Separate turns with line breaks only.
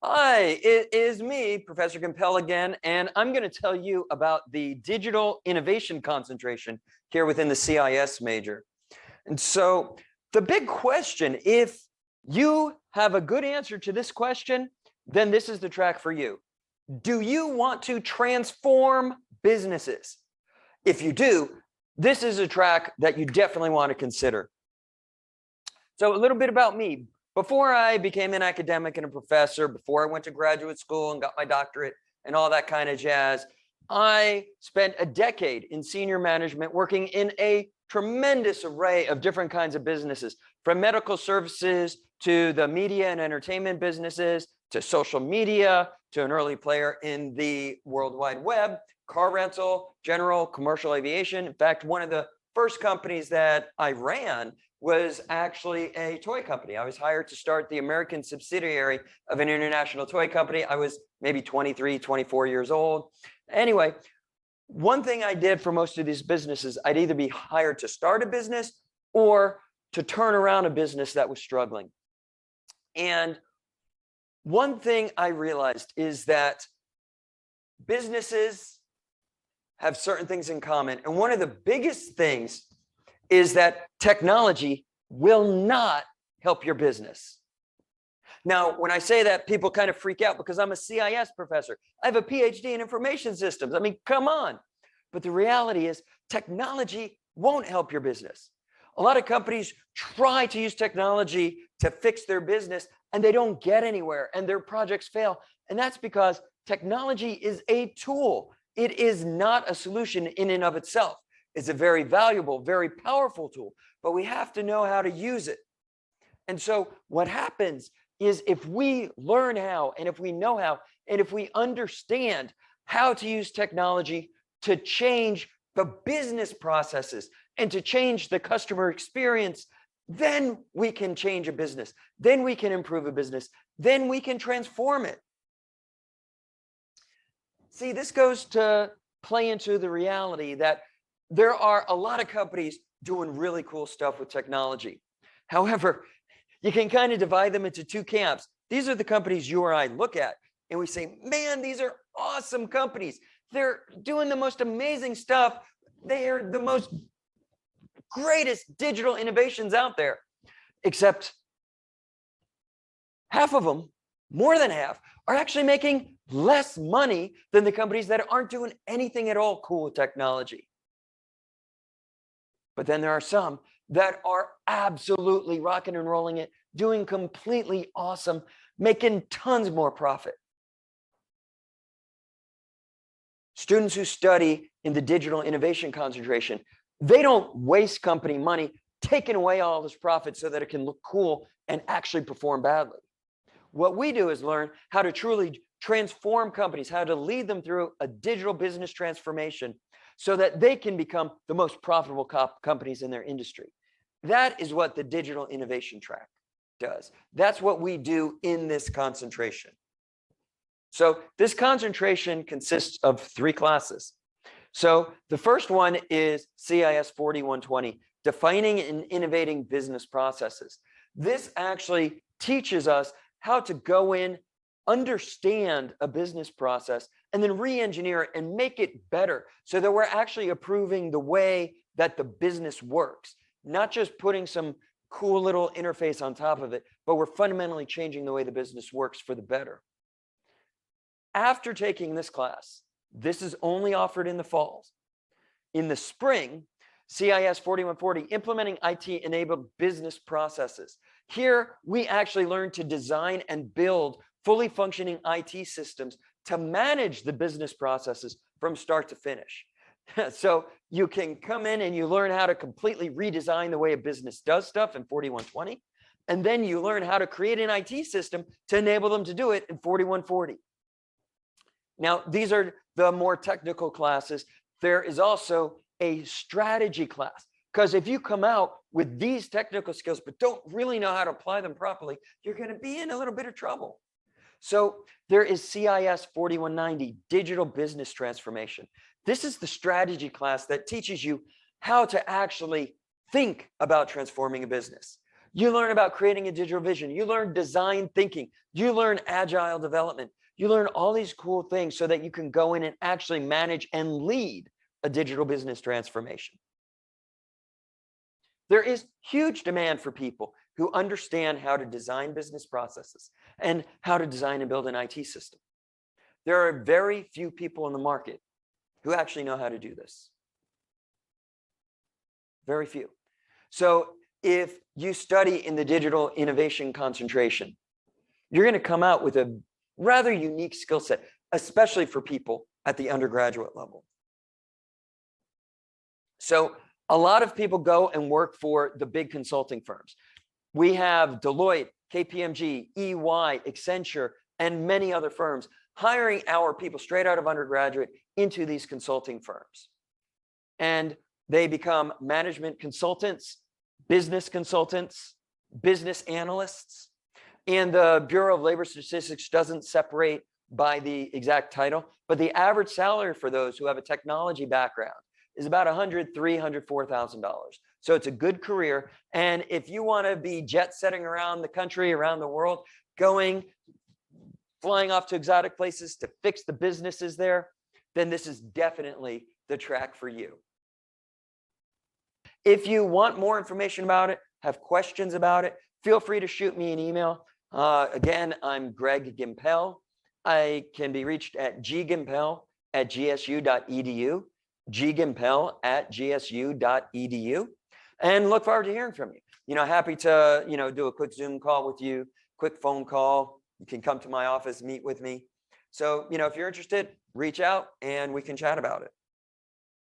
Hi, it is me, Professor Campbell again, and I'm going to tell you about the digital innovation concentration here within the CIS major. And so the big question, if you have a good answer to this question, then this is the track for you. Do you want to transform businesses? If you do, this is a track that you definitely want to consider. So a little bit about me. Before I became an academic and a professor, before I went to graduate school and got my doctorate and all that kind of jazz, I spent a decade in senior management working in a tremendous array of different kinds of businesses, from medical services to the media and entertainment businesses, to social media, to an early player in the World Wide Web, car rental, general commercial aviation. In fact, one of the first companies that I ran was actually a toy company. I was hired to start the American subsidiary of an international toy company. I was maybe 23, 24 years old. Anyway, one thing I did for most of these businesses, I'd either be hired to start a business or to turn around a business that was struggling. And one thing I realized is that businesses have certain things in common. And one of the biggest things is that technology will not help your business. Now, when I say that, people kind of freak out because I'm a CIS professor. I have a PhD in information systems. I mean, come on. But the reality is technology won't help your business. A lot of companies try to use technology to fix their business and they don't get anywhere and their projects fail. And that's because technology is a tool. It is not a solution in and of itself. It's a very valuable, very powerful tool, but we have to know how to use it. And so what happens is if we learn how, and if we know how, and if we understand how to use technology to change the business processes and to change the customer experience, then we can change a business. Then we can improve a business. Then we can transform it. See, this goes to play into the reality that there are a lot of companies doing really cool stuff with technology. However, you can kind of divide them into two camps. These are the companies you or I look at and we say, man, these are awesome companies. They're doing the most amazing stuff. They are the most greatest digital innovations out there, except half of them, more than half, are actually making less money than the companies that aren't doing anything at all cool with technology. But then there are some that are absolutely rocking and rolling it, doing completely awesome, making tons more profit. Students who study in the digital innovation concentration, they don't waste company money taking away all this profit so that it can look cool and actually perform badly. What we do is learn how to truly transform companies, how to lead them through a digital business transformation so that they can become the most profitable companies in their industry. That is what the digital innovation track does. That's what we do in this concentration. So this concentration consists of 3 classes. So the first one is CIS 4120, defining and innovating business processes. This actually teaches us how to go in, understand a business process, and then re-engineer it and make it better so that we're actually improving the way that the business works, not just putting some cool little interface on top of it, but we're fundamentally changing the way the business works for the better. After taking this class, this is only offered in the falls. In the spring, CIS 4140, implementing IT-enabled business processes. Here, we actually learn to design and build fully functioning IT systems to manage the business processes from start to finish. So you can come in and you learn how to completely redesign the way a business does stuff in 4120, and then you learn how to create an IT system to enable them to do it in 4140. Now, these are the more technical classes. There is also a strategy class, because if you come out with these technical skills but don't really know how to apply them properly, you're going to be in a little bit of trouble. So there is CIS 4190, Digital Business Transformation. This is the strategy class that teaches you how to actually think about transforming a business. You learn about creating a digital vision. You learn design thinking. You learn agile development. You learn all these cool things so that you can go in and actually manage and lead a digital business transformation. There is huge demand for people who understand how to design business processes and how to design and build an IT system. There are very few people in the market who actually know how to do this. Very few. So if you study in the digital innovation concentration, you're going to come out with a rather unique skill set, especially for people at the undergraduate level. So a lot of people go and work for the big consulting firms. We have Deloitte, KPMG, EY, Accenture, and many other firms hiring our people straight out of undergraduate into these consulting firms. And they become management consultants, business analysts. And the Bureau of Labor Statistics doesn't separate by the exact title, but the average salary for those who have a technology background is about $103,000, $104,000. So it's a good career. And if you want to be jet setting around the country, around the world, flying off to exotic places to fix the businesses there, then this is definitely the track for you. If you want more information about it, have questions about it, feel free to shoot me an email. Again, I'm Greg Gimpel. I can be reached at ggimpel@gsu.edu, ggimpel@gsu.edu, and look forward to hearing from you. Happy to, do a quick Zoom call with you, quick phone call. You can come to my office, meet with me. So, if you're interested, reach out and we can chat about it.